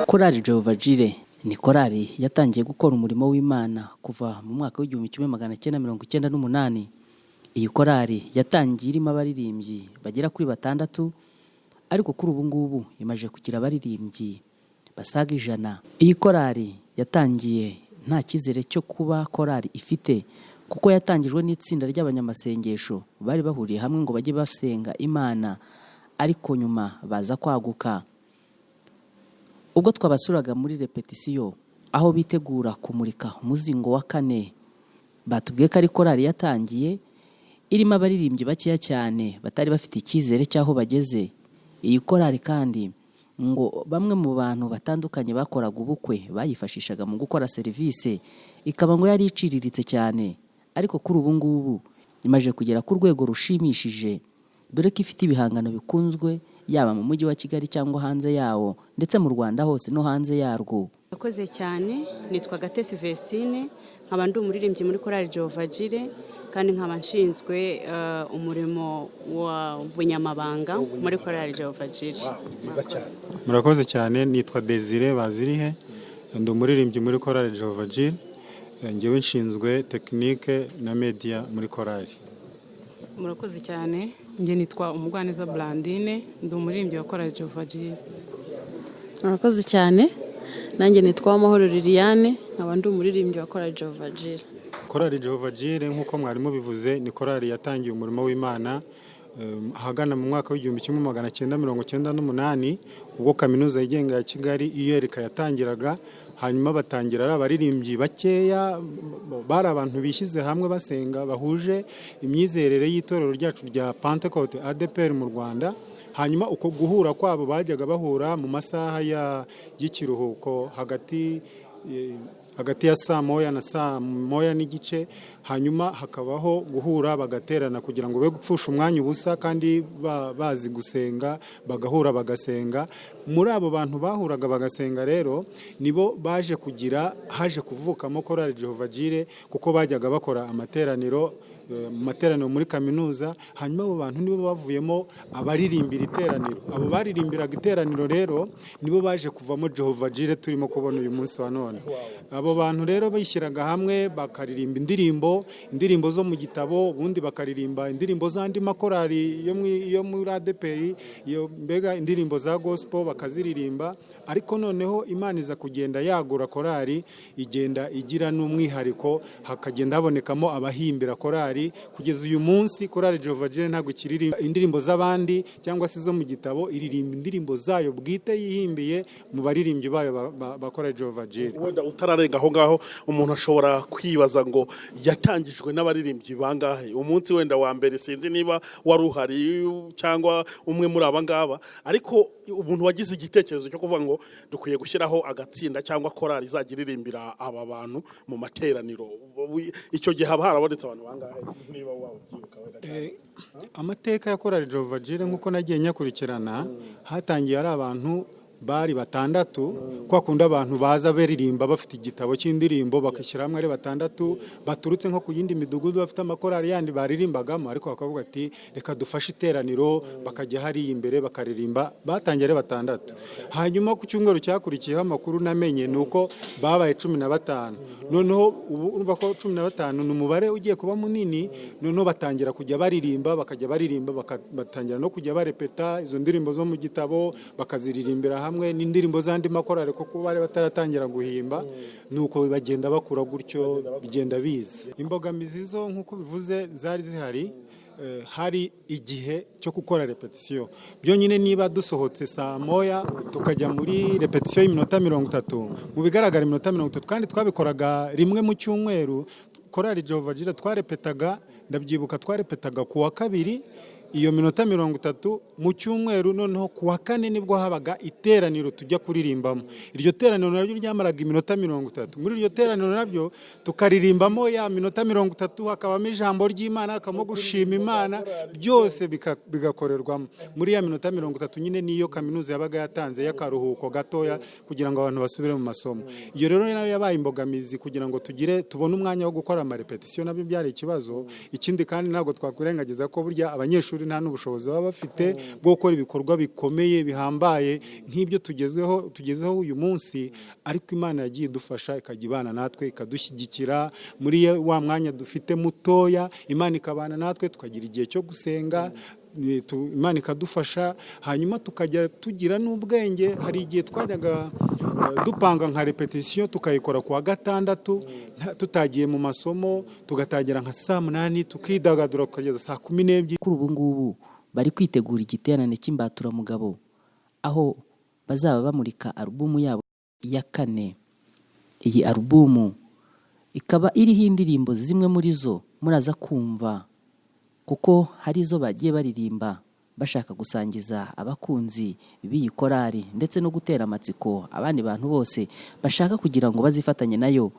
Korale Jehovah ni korali yatangiye gukora umurimo w'Imana kuva mu mwaka w'1998. Iyi korali yatangiye irimo abaririmbyi bagera kuri 6, ariko kuri ubu ngubu imaze kugira abaririmbyi basaga 100. Iyi korali yatangiye nta kizere cyo kuba korali ifite, kuko yatangijwe n'itsinda ry'abanyamasengesho bari bahuriye hamwe ngo bajye basenga Imana, ariko nyuma baza kwaguka. Ubwo twabasuraga muri repetisiyo aho bitegura kumurika umuzingo wa 4, batubwiye ko ari korali yatangiye irimo abaririmbyi bakeya cyane batari bafite icyizere cy'aho bageze. Iyi korali kandi ngo bamwe mu bantu batandukanye bakoraga ubukwe bayifashishaga mu gukora serivisi, ikaba ngo yari iciriritse cyane, ariko kuri ubu ngubu imaze kugera ku rwego rushimishije, dore ko ifite ibihangano bikunzwe yaba mu mujyi wa Kigali cyangwa hanze yawo, ndetse mu Rwanda hose no hanze yarwo. Yakoze cyane, nitwa Gatesi Vestine, nkaba ndi umuririmbyi muri Korale Jehovah kandi nkaba nshinzwe umurimo wa bunyamabanga muri Korale Jehovah. Murakoze cyane, nitwa Desire Bazirihe, ndi umuririmbyi muri Korale Jehovah. Ngewe nshinzwe tekinike na media muri korali. Murakoze cyane, nge nitwa Umugwaneza Blandine, ndi umuririmbyi wa Korale Jehovah. Murakoze cyane, nanjye nitwa Amahoro Liliane, nkaba ndi umuririmbyi wa Korale Jehovah. Korale Jehovah nk'uko mwarimu bivuze ni korali yatangiye umurimo w'Imana ahagana mu mwaka w'1998, ubwo kaminuza yigenga ya Kigali iyereka yatangiraga. Hanyuma batangira ari abaririmbyi bakeya, bari abantu bishyize hamwe basenga, bahuje imyizerere y'itorero ryacu rya Pentecote ADPR mu Rwanda. Hanyuma uko guhura kwabo bajyaga bahura mu masaha y'ikiruhuko hagati ya saa moya na saa moya n'igice. Hanyuma hakabaho guhura bagaterana kugira ngo be gupfusha umwanya ubusa, kandi bazi gusenga, bagahura bagasenga. Muri abo bantu bahuraga bagasenga rero nibo haje kuvukamo Korale Jehovah, kuko bajyaga bakora amateraniro muri kaminuza. Hanyuma abo bantu nibo bavuyemo abaririmbira iteraniro. Abo baririmbiraga iteraniro rero nibo baje kuvamo Jehovah turimo kubona uyu munsi wa none. Abo bantu rero bishyiraga hamwe bakaririmba indirimbo zo mu gitabo, ubundi bakaririmba indirimbo z'andi makorali yo muri ADPR, mbega indirimbo za gospel bakaziririmba. Ariko noneho Imana iza kugenda yagura korali, igenda igira n'umwihariko, hakagenda habonekamo abahimbira korali. Kugeza uyu munsi Korale Jehovah ntabwo ikiririmba indirimbo z'abandi cyangwa se zo mu gitabo, iririmba indirimbo zayo bwite yihimbiye mu baririmbyi bayo bakora Jehovah. Wenda utararenga aho ngaho, umuntu ashobora kwibaza ngo yatangijwe n'abaririmbyi bangahe? Umunsi wenda wa mbere sinzi niba wari uhari cyangwa umwe muri aba ngaba, ariko umuntu wagize igitekerezo cyo kuvuga ngo dukwiye gushyiraho agatsinda cyangwa korali izagiririmbira aba bantu mu materaniro, icyo gihe haba harabonetse abantu bangahe niba wabyibuka wenda? Amateka ya Korale Jehovah nk'uko nagiye nyakurikirana, hatangiye ari abantu bari 6, kwa kundi abantu baza beririmba bafite igitabo cy'indirimbo bakashyira hamwe ari 6 baturutse nko ku yindi midugudu bafite amakorali yandi baririmbagamo, ariko bakavuga ati reka dufashe iteraniro, bakajya hari imbere bakaririmba. Batangiye ari 6. Hanyuma ku cyumweru cyakurikiyeho amakuru namenye nuko babaye 15. Noneho ubu urumva ko 15 ni umubare ugiye kuba munini. Noneho batangira kujya baririmba, bakajya baririmba, batangira no kujya barepeta izo ndirimbo zo mu gitabo, bakaziririmbira hamwe n'indirimbo z'andi makorali kuko bari bataratangira guhimba. Nuko bagenda bakura gutyo, bigenda biza. Imbogamizi zo nk'uko bivuze zari zihari. Hari igihe cyo gukora repetisiyo. Byonyine niba dusohotse saa moya tukajya muri repetisiyo y'iminota 30, mu bigaragara iminota 30, kandi twabikoraga rimwe mu cyumweru. Korali Jehovah twarepetaga, ndabyibuka twarepetaga ku wa kabiri iyo minota 30 mu cyumweru. Noneho ku wa kane nibwo habaga iteraniro tujya kuririmbamo. Iryo teraniro nabyo ryamaraga iminota 30. Muri iryo teraniro nabyo tukaririmbamo ya minota 30, hakabamo ijambo ry'Imana, hakamo gushima Imana, byose bigakorerwamo muri ya minota 30. Nyine niyo kaminuza yabaga yatanze y'akaruhuko gatoya kugira ngo abantu basubire mu masomo. Iyo rero nayo yabaye imbogamizi kugira ngo tubone umwanya wo gukora amarepetisiyo, nabyo byari ikibazo. Ikindi kandi ntabwo twakwirengagiza ko burya abanyeshuri by'ukuri nta n'ubushobozi baba bafite bwo gukora ibikorwa bikomeye bihambaye nk'ibyo tugezeho uyu munsi, ariko Imana yagiye idufasha ikajya ibana natwe ikadushyigikira muri wa mwanya dufite mutoya, Imana ikabana natwe tukagira igihe cyo gusenga, Imana ikadufasha, hanyuma tukajya tugira n'ubwenge. Hari igihe twajyaga dupanga nka repetition tukayikora kuwa gatandatu tutagiye mu masomo, tugatangira nka saa 8 tukidagadura kugeza saa 12. Kuri ubu ngubu bari kwitegura igiterane cy'imbaturamugabo aho bazaba bamurika alubumu yabo ya 4. Iyi alubumu ikaba iriho indirimbo zimwe muri zo muraza kumva, kuko hari izo bagiye baririmba bashaka gusangiza abakunzi b'iyi korali ndetse no gutera amatsiko abandi bantu bose bashaka kugira ngo bazifatanye nayo.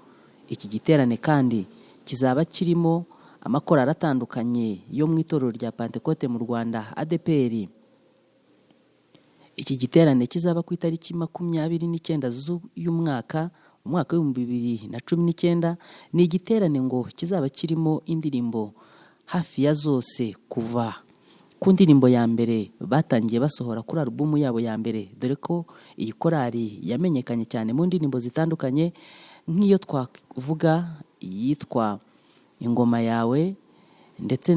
Iki giterane kandi kizaba kirimo amakorali atandukanye yo mu itorero rya Pentecote mu Rwanda ADPR. Iki giterane kizaba ku itariki 29 z'umwaka umwaka w'2019. Ni igiterane ngo kizaba kirimo indirimbo hafi ya zose kuva ku ndirimbo ya mbere batangiye basohora kuri alubumu yabo ya mbere, dore ko iyi korali yamenyekanye cyane mu ndirimbo zitandukanye nk'iyo twavuga yitwa Ingoma Yawe ndetse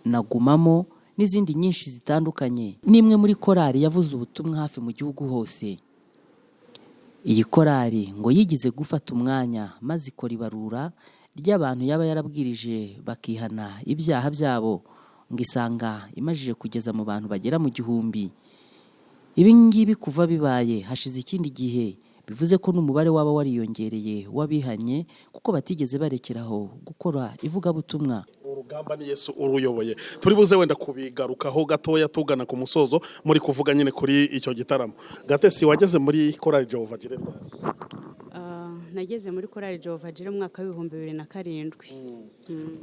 na Gumamo n'izindi nyinshi zitandukanye. Nimwe muri korali yavuze ubutumwa hafi mu gihugu hose. Iyi korali ngo yigize gufata umwanya maze ikora ibarura ry'abantu yaba yarabwirije bakihana ibyaha byabo, ngo isanga imajije kugeza mu bantu bagera mu 1000. Ibi ngibi kuva bibaye hashize ikindi gihe, bivuze ko n'umubare waba wariyongereye wabihanye kuko batigeze barekeraho gukora ivugabutumwa. Urugamba ni Yesu uruyoboye. Turi buze wenda kubigarukaho gatoya tugana ku musozo muri kuvuga nyine kuri icyo gitaramo. Gatesi, wageze muri Korale Jehovah Jireh? Nageze muri Korale Jehovah Jireh mu mwaka w'2007.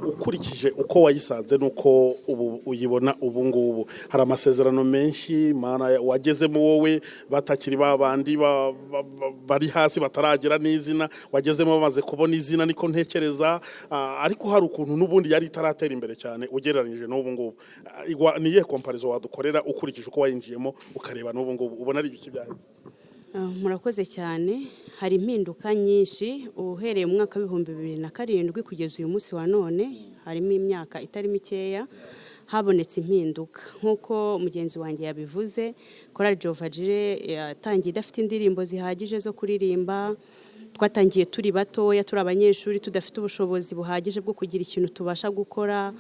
Ukurikije uko wayisanze nuko ubu uyibona ubu ngubu, hari amasezerano menshi Mana wagezemo wowe batakiri babandi bari hasi bataragera n'izina, wagezemo bamaze kubona izina niko ntekereza, ariko hari ukuntu n'ubundi yari itaratera imbere cyane ugereranije n'ubu ngubu. Niye comparison wadukorera ukurikije uko wayinjiyemo ukareba n'ubu ngubu ubona ari ibiki byahindutse? Murakoze cyane. Hari impinduka nyinshi uhereye mu mwaka w'2007 kugeza uyu munsi wa none, harimo imyaka itari mikeya habonetse impinduka. Nk'uko mugenzi wanjye yabivuze, Korale Jehovah Jireh yatangiye idafite indirimbo zihagije zo kuririmba. Twatangiye turi batoya, turi abanyeshuri tudafite ubushobozi buhagije bwo kugira ikintu tubasha gukora.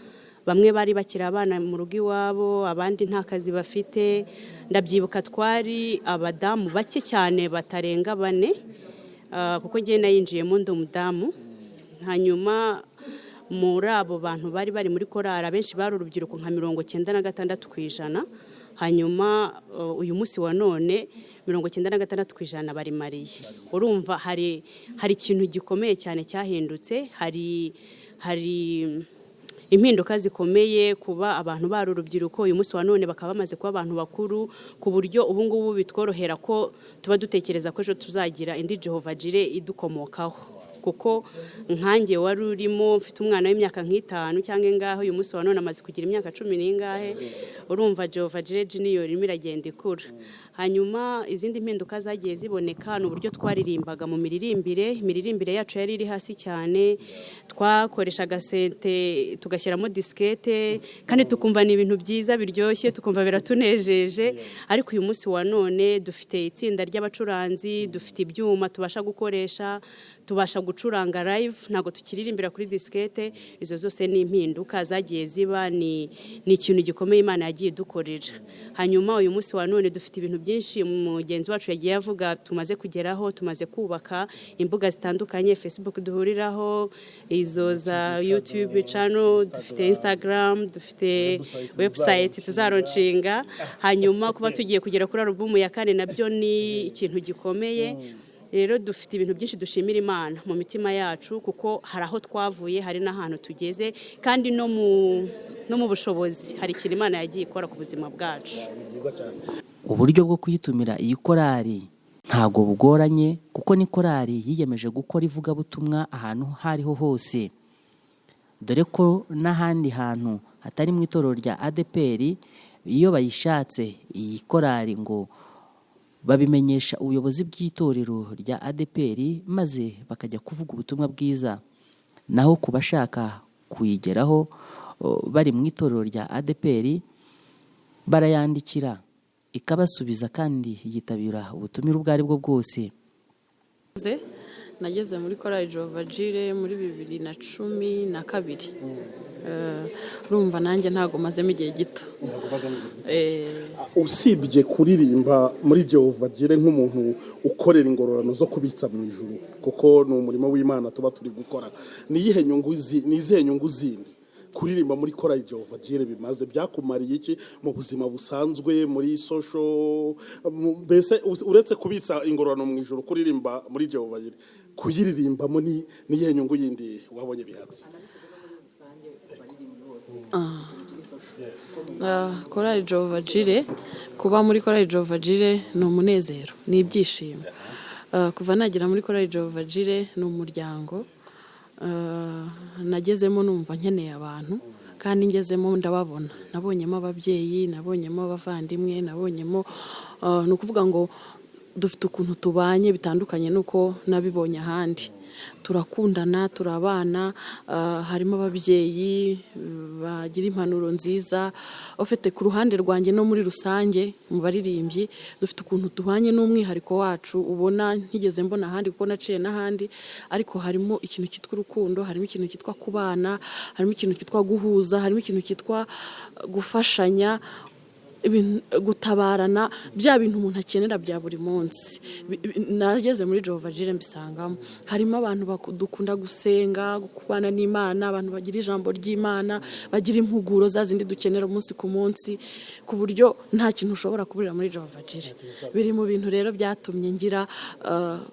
Bamwe bari bakira abana mu rugo iwabo, abandi nta kazi bafite. Ndabyibuka twari abadamu bake cyane batarenga 4, kuko ngiye nayinjiyemo ndi umudamu. Hanyuma muri abo bantu bari muri korali abenshi bari urubyiruko nka 96%. Hanyuma uyu munsi wa none 96% bari mariye. Urumva hari ikintu gikomeye cyane cyahindutse. Hari impinduka zikomeye kuba abantu bari urubyiruko uyu munsi wa none bakaba bamaze kuba abantu bakuru, ku buryo ubu ngubu bitworohera ko tuba dutekereza ko ejo tuzagira indi Jehovah Jireh idukomokaho. Kuko nkanjye wari urimo mfite umwana w'imyaka nk'itanu cyangwa ingaho, uyu munsi wa none amaze kugira imyaka 10 n'ingahe. Urumva Jehovah Jireh Junior irimo iragenda ikura. Hanyuma izindi mpinduka zagiye ziboneka n'uburyo twaririmbaga mu imiririmbire yacu yari iri hasi cyane. Twakoreshaga sente tugashyiramo diskete kandi tukumva ni ibintu byiza biryoshye, tukumva biratunejeje. Ariko uyu munsi wa none dufite itsinda ry'abacuranzi, dufite ibyuma tubasha gukoresha, tubasha gucuranga live, ntago tukiririmbira kuri diskete. Izo zose ni impinduka zagiye ziba, ni ikintu gikomeye Imana yagiye dukorera. Hanyuma uyu munsi wa none dufite ibintu byinshi mugenzi wacu yagiye avuga tumaze kugeraho. Tumaze kubaka imbuga zitandukanye, Facebook duhuriraho, izo za YouTube channel, dufite Instagram, dufite website tuzaronshinga. Hanyuma kuba tugiye kugera kuri alubumu ya 4 nabyo ni ikintu gikomeye. Rero dufite ibintu byinshi dushimira Imana mu mitima yacu, kuko hari aho twavuye, hari n'ahantu tugeze, kandi no mu bushobozi hari ikintu Imana yagiye ikora ku buzima bwacu. Uburyo bwo kuyitumira iyi korali ntago bugoranye, kuko ni korali yiyemeje gukora ivugabutumwa ahantu hariho hose, dore ko n'ahandi hantu atari mu itorero rya ADPR, iyo bayishatse iyi korali ngo babimenyesha ubuyobozi bw'itorero rya ADPR maze bakajya kuvuga ubutumwa bwiza. Naho ku bashaka kuyigeraho bari mu itorero rya ADPR barayandikira ikabasubiza kandi yitabira ubutumire ubwo ari bwo bwose. Nageze muri Korale Jehovah muri 2012. Urumva nanjye ntago mazemo igihe gito. Usibye kuririmba muri Jehovah nk'umuntu ukorera ingororano zo kubitsa mu ijuru, kuko ni umurimo w'Imana tuba turi gukora, ni izihe nyungu zindi kuririmba muri Korale Jehovah bimaze byakumariye iki mu buzima busanzwe, muri social, mbese uretse kubitsa ingororano mu ijuru, kuririmba muri Jehovah kuyiririmbamo ni iyihe nyungu yindi wabonye bihatse? Korale Jehovah kuba muri Korale Jehovah ni umunezero, ni ibyishimo. Kuva nagera muri Korale Jehovah ni umuryango. Nagezemo numva nkeneye abantu, kandi ngezemo ndababona. Nabonyemo ababyeyi, nabonyemo abavandimwe, nabonyemo ni ukuvuga ngo dufite ukuntu tubanye bitandukanye nuko nabibonye ahandi. Turakundana, turabana, harimo ababyeyi bagira impanuro nziza. Ufite ku ruhande rwanjye no muri rusange mu baririmbyi dufite ukuntu tubanye n'umwihariko wacu ubona ntigeze mbona ahandi, kuko naciye n'ahandi, ariko harimo ikintu cyitwa urukundo, harimo ikintu cyitwa kubana, harimo ikintu cyitwa guhuza, harimo ikintu cyitwa gufashanya, gutabarana, bya bintu umuntu akenera bya buri munsi. Nageze muri Jehovah mbisangamo. Harimo abantu dukunda gusenga, kubana n'Imana, abantu bagira ijambo ry'Imana, bagira impuguro zazindi dukenera umunsi ku munsi, ku buryo nta kintu ushobora kuburira muri Jehovah. Biri mu bintu rero byatumye ngira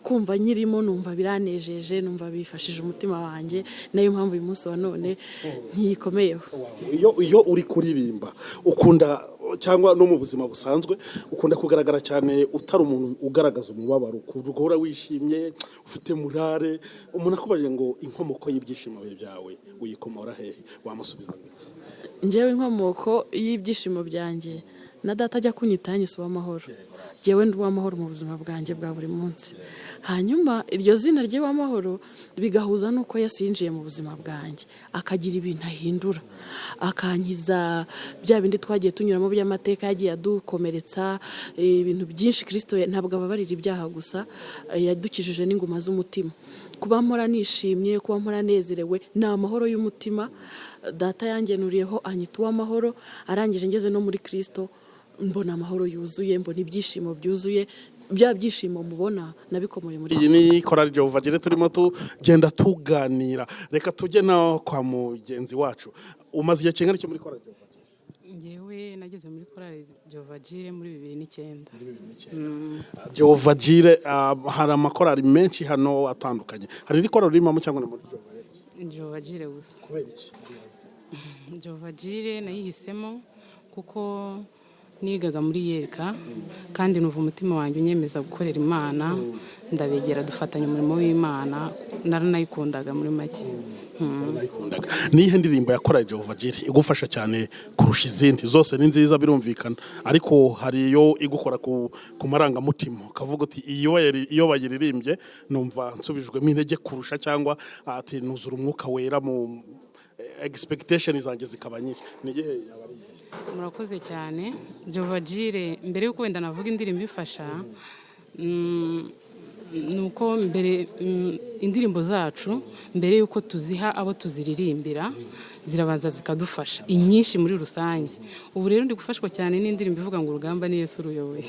kumva nyirimo, numva biranejeje, numva bifashije umutima wanjye, nayo mpamvu uyu munsi wa none ntiyikomeyeho. Iyo uri kuririmba ukunda, cyangwa no mu buzima busanzwe ukunda kugaragara cyane utari umuntu ugaragaza umubabaro, guhora wishimye, ufite murare, umuntu akubajije ngo inkomoko y'ibyishimo byawe uyikomora hehe, wamusubiza ngo njyewe inkomoko y'ibyishimo byanjye na data ajya kunyita yanyise uw'amahoro. Njyewe ndi uw'amahoro mu buzima bwanjye bwa buri munsi. Hanyuma iryo zina ry'uw'amahoro bigahuza nuko Yesu yinjiye mu buzima bwanjye, akagira ibintu ahindura, akankiza bya bindi twagiye tunyuramo by'amateka yagiye adukomeretsa, ibintu byinshi. Kristo ntabwo ababarira ibyaha gusa, yadukijije n'inguma z'umutima. Kuba mpora nishimye, kuba mpora nezerewe, ni amahoro y'umutima data yangenuriyeho, anyita uw'amahoro. Arangije ngeze no muri Kristo mbona amahoro yuzuye, mbona ibyishimo byuzuye. Bya byishimo mubona nabikomoye muri. Iyi ni Korale Jehovah turimo tugenda tuganira. Reka tujye no kwa mugenzi wacu. Umaze igihe kingana iki muri Korale Jehovah? Njyewe nageze muri Korale Jehovah muri 2009. Jehovah hari amakorali menshi hano atandukanye. Hari indi korali urimo cyangwa muri Jehovah gusa? Kubera iki? Jehovah nayihisemo kuko nigaga muri Yereka, kandi numva umutima wanjye unyemeza gukorera Imana, ndabegera dufatanya umurimo w'Imana, naranayikundaga muri make. Nihe ndirimbo ya Korale Jehovah igufasha cyane kurusha izindi? Zose ni nziza birumvikana, ariko hari iyo igukora ku marangamutima ukavuga uti iyo bayiririmbye numva nsubijwemo intege kurusha, cyangwa ati nuzura umwuka wera mu expectation zanjye zikaba nyinshi? Ni igihe yabari? Murakoze cyane. Jehovah mbere yuko wenda navuga indirimbo ifasha, nuko mbere indirimbo zacu mbere yuko tuziha abo tuziririmbira zirabanza zikadufasha inyinshi muri rusange. Ubu rero ndi gufashwa cyane n'indirimbo ivuga ngo urugamba ni Yesu uruyoboye.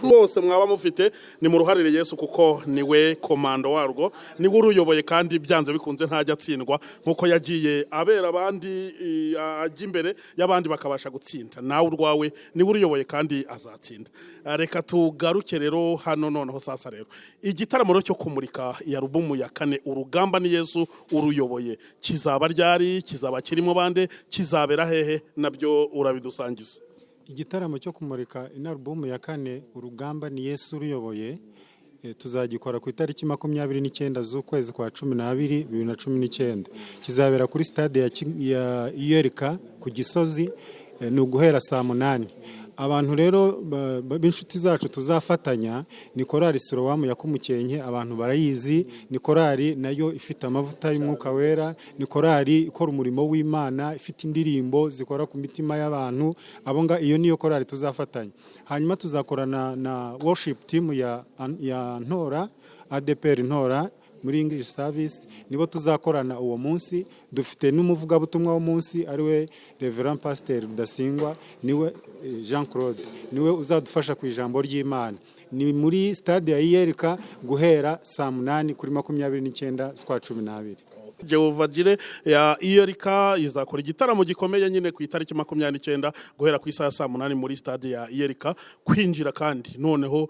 Bose mwaba mufite ni mu ruharire Yesu, kuko niwe komando warwo, niwe uruyoboye, kandi byanze bikunze ntajya atsindwa, nkuko yagiye abera abandi ajya imbere y'abandi bakabasha gutsinda. Nawe urwawe niwe uruyoboye kandi azatsinda. Reka tugaruke rero hano noneho sasa rero igitaramo cyo kumurika ya alubumu ya 4 urugamba ni Yesu uruyoboye kizaba ryari, kizaba kirimo bande, kizabera hehe, nabyo urabidusangiza? Igitaramo cyo kumurika ina alubumu ya 4 urugamba ni Yesu uruyoboye tuzagikora ku itariki 29 z'ukwezi kwa 12 2019. Kizabera kuri stade ya Iyerika ku Gisozi, ni uguhera saa 8. Abantu rero b'inshuti zacu tuzafatanya ni korali Silowamu ya Kumukenke, abantu barayizi, ni korali nayo ifite amavuta y'Umwuka Wera, ni korali ikora umurimo w'Imana, ifite indirimbo zikora ku mitima y'abantu. Iyo niyo korali tuzafatanya. Hanyuma tuzakorana na worship team ya Ntora, ADPR Ntora muri English service, nibo tuzakorana uwo munsi. Dufite n'umuvugabutumwa wo munsi ariwe Reverend Pastor Rudasingwa, niwe Jean Claude, niwe uzadufasha ku ijambo ry'Imana. Ni muri stade ya Iyerika guhera saa 8 kuri 29 z'ukwa 12. Jehovah Jire ya Iyerika izakora igitaramo gikomeye nyine ku itariki 29 guhera ku isaha saa 8 muri stade ya Iyerika. Kwinjira kandi noneho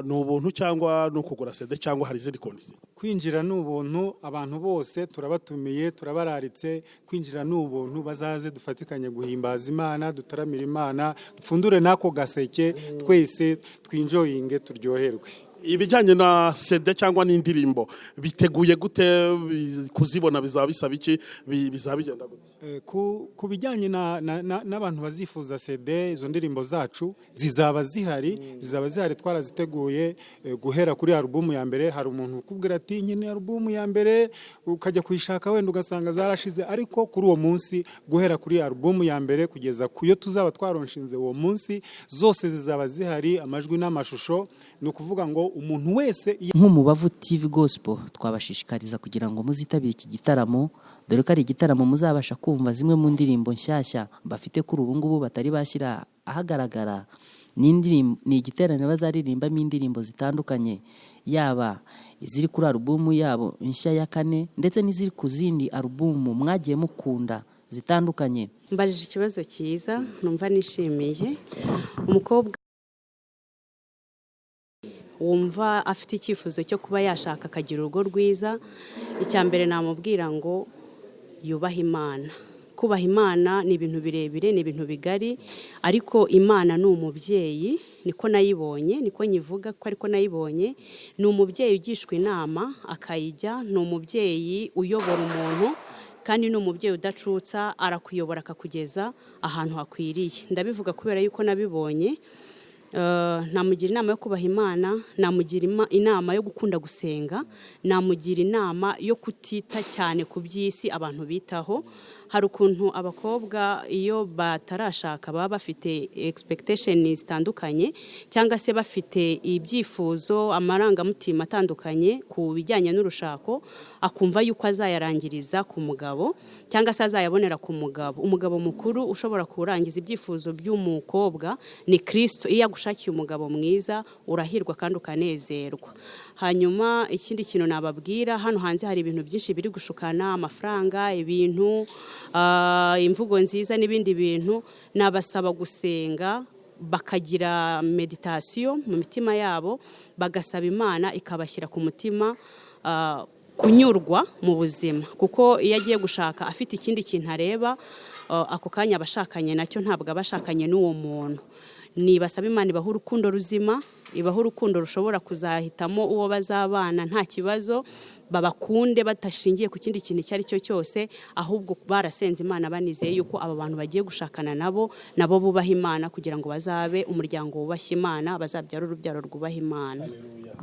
n'ubuntu cyangwa no kugura CD cyangwa hari izindi kondisiyo? Kwinjira n'ubuntu, abantu bose turabatumiye, turabararitse. Kwinjira n'ubuntu, bazaze dufatikanye guhimbaza Imana, dutaramira Imana, dupfundure nako gaseke, twese twinjoyinge, turyoherwe. Ibijyanye na CD cyangwa n'indirimbo biteguye gute kuzibona? Bizaba bisaba iki? Bizaba bigenda gute? Ku bijyanye n'abantu bazifuza CD, izo ndirimbo zacu zizaba zihari. Twaraziteguye guhera kuri album ya mbere. Hari umuntu ukubwira ati nyine album ya mbere, ukajya kuyishaka wenda ugasanga zarashize, ariko kuri uwo munsi guhera kuri album ya mbere kugeza kuyo tuzaba twaronshinze uwo munsi, zose zizaba zihari, amajwi n'amashusho. Ni ukuvuga ngo umuntu wese nk'umubavu TV Gospel twabashishikariza kugira ngo muzitabire iki gitaramo, dore ko ari igitaramo muzabasha kumva zimwe mu ndirimbo nshyashya bafite kuri ubu ngubu batari bashyira ahagaragara. Ni igiterane bazaririmbamo indirimbo zitandukanye, yaba iziri kuri alubumu yabo nshya ya 4 ndetse n'iziri ku zindi alubumu mwagiye mukunda zitandukanye. Mbajije ikibazo cyiza numva nishimiye. Umukobwa wumva afite icyifuzo cyo kuba yashaka akagira urugo rwiza, icya mbere namubwira ngo yubahe Imana. Kubaha Imana ni ibintu birebire, ni ibintu bigari, ariko Imana ni umubyeyi, niko nayibonye, niko nyivuga ko ariko nayibonye. Ni umubyeyi ugishwa inama akayijya, ni umubyeyi uyobora umuntu, kandi ni umubyeyi udacutsa, arakuyobora akakugeza ahantu hakwiriye. Ndabivuga kubera yuko nabibonye. Namugira inama yo kubaha Imana, namugira inama yo gukunda gusenga, namugira inama yo kutita cyane ku by'isi abantu bitaho. Hari ukuntu abakobwa iyo batarashaka baba bafite expectations zitandukanye, cyangwa se bafite ibyifuzo, amarangamutima atandukanye ku bijyanye n'urushako, akumva yuko azayarangiriza ku mugabo cyangwa se azayabonera ku mugabo. Umugabo mukuru ushobora kurangiza ibyifuzo by'umukobwa ni Kristo. Iyo agushakiye umugabo mwiza urahirwa kandi ukanezerwa. Hanyuma ikindi kintu nababwira, hano hanze hari ibintu byinshi biri gushukana, amafaranga, ibintu, imvugo nziza n'ibindi bintu. Nabasaba gusenga, bakagira meditation mu mitima yabo, bagasaba Imana ikabashyira ku mutima kunyurwa mu buzima, kuko iyo agiye gushaka afite ikindi kintu areba, ako kanya abashakanye nacyo ntabwo abashakanye n'uwo muntu. Nibasaba Imana ibaha urukundo ruzima, ibaha urukundo rushobora kuzahitamo uwo bazabana nta kibazo, babakunde batashingiye ku kindi kintu icyo ari cyo cyose, ahubwo barasenze Imana banizeye yuko aba bantu bagiye gushakana nabo bubaha Imana, kugira ngo bazabe umuryango wubashye Imana, bazabyara urubyaro rwubaha Imana.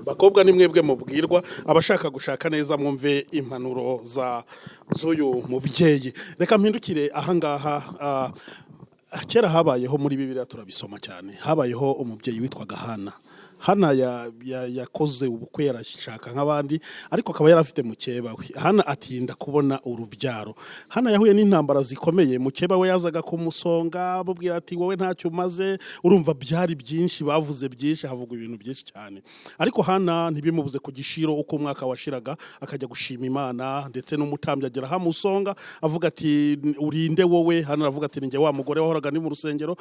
Bakobwa ni mwebwe mubwirwa, abashaka gushaka neza mwumve impanuro z'uyu mubyeyi. Reka mpindukire ahangaha. Kera habayeho muri Bibiliya turabisoma cyane, habayeho umubyeyi witwaga Hana yakoze ubukwe, yarashaka nk'abandi, ariko akaba yarafite mukeba we. Hana atinda kubona urubyaro. Hana yahuye n'intambara zikomeye, mukeba we yazaga kumusonga abubwira ati wowe ntacyo umaze. Urumva byari byinshi, bavuze byinshi, havugwa ibintu byinshi cyane, ariko Hana ntibimubuze ku gishiro. Uko umwaka washiraga akajya gushima Imana, ndetse n'umutambyi agera hamusonga avuga ati urinde wowe. Hana aravuga ati ninjye wa mugore wahoraga ni mu rusengero,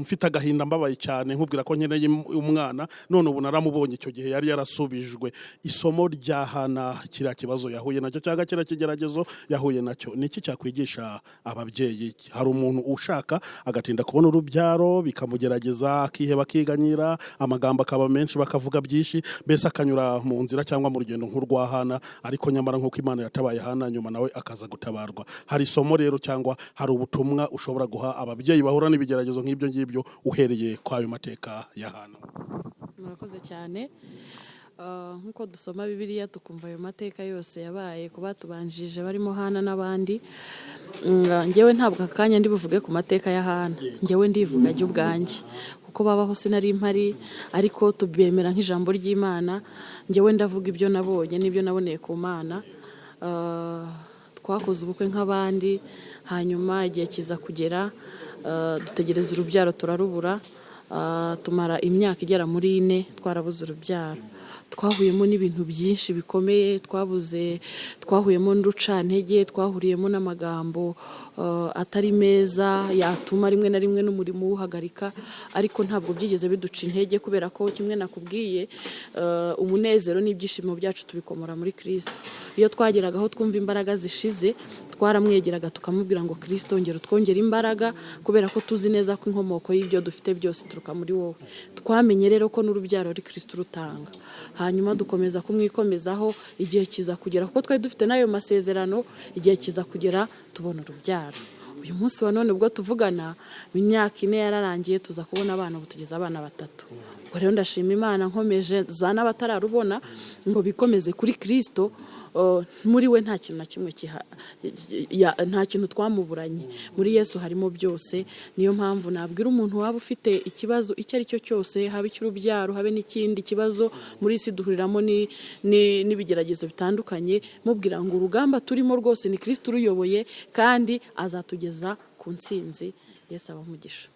mfite agahinda mbabaye cyane, nkubwira ko nkeneye umwana, none ubu naramubonye icyo gihe yari yarasubijwe. Isomo rya Hana, kiriya kibazo yahuye nacyo cyangwa kiriya kigeragezo yahuye nacyo, ni iki cyakwigisha ababyeyi? Hari umuntu ushaka agatinda kubona urubyaro bikamugerageza, akiheba, akiganyira, amagambo akaba menshi, bakavuga byinshi, mbese akanyura mu nzira cyangwa mu rugendo nk'urwa Hana, ariko nyamara nk'uko Imana yatabaye Hana nyuma nawe akaza gutabarwa. Hari isomo rero cyangwa hari ubutumwa ushobora guha ababyeyi bahura n'ibigeragezo nk'ibyo ngibyo uhereye kwa ayo mateka ya Hana? Murakoze cyane. Nk'uko dusoma Bibiliya tukumva ayo mateka yose yabaye ku batubanjije barimo Hana n'abandi, njyewe ntabwo akanya ndi buvuge ku mateka ya Hana, njyewe ndivuga jye ubwanjye kuko babaho sinari mpari, ariko tubemera nk'ijambo ry'Imana. Njyewe ndavuga ibyo nabonye n'ibyo naboneye ku Mana. Twakoze ubukwe nk'abandi, hanyuma igihe kiza kugera, dutegereza urubyaro turarubura, tumara imyaka igera muri 4 twarabuze urubyaro. Twahuyemo n'ibintu byinshi bikomeye, twahuyemo n'urucantege, twahuriyemo n'amagambo atari meza yatuma rimwe na rimwe n'umurimo uwuhagarika, ariko ntabwo byigeze biduca intege, kubera ko kimwe nakubwiye, umunezero n'ibyishimo byacu tubikomora muri Kristo. Iyo twageragaho twumva imbaraga zishize, twaramwegeraga tukamubwira ngo Kristo ongera twongera imbaraga, kubera ko tuzi neza ko inkomoko y'ibyo dufite byose turuka muri wowe. Twamenye rero ko n'urubyaro ari Kristo rutanga, hanyuma dukomeza kumwikomezaho. Igihe kiza kugera kuko twari dufite n'ayo masezerano, igihe kiza kugera tubona urubyaro. Uyu munsi wa none ubwo tuvugana, imyaka 4 yararangiye, tuza kubona abana, ubu tugeze abana 3. Ubwo rero ndashima Imana, nkomeje zana batararubona ngo bikomeze kuri Kristo. Muri we nta kintu na kimwe nta kintu twamuburanye, muri Yesu harimo byose. Niyo mpamvu nabwira umuntu waba ufite ikibazo icyo ari cyo cyose, haba icy'urubyaro, habe n'ikindi kibazo, muri isi duhuriramo n'ibigeragezo bitandukanye, mubwira ngo urugamba turimo rwose ni Kristo uruyoboye, kandi azatugeza ku ntsinzi. Yesu abamugisha.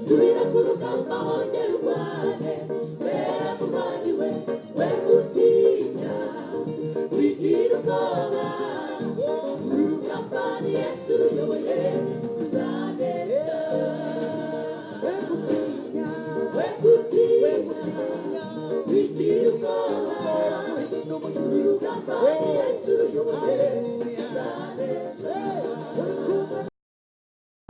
Subira ku rugamba wongera urwane, we murwanyi we gutinya. ubwoba urugamba ni Yesu ruyoboye tuzane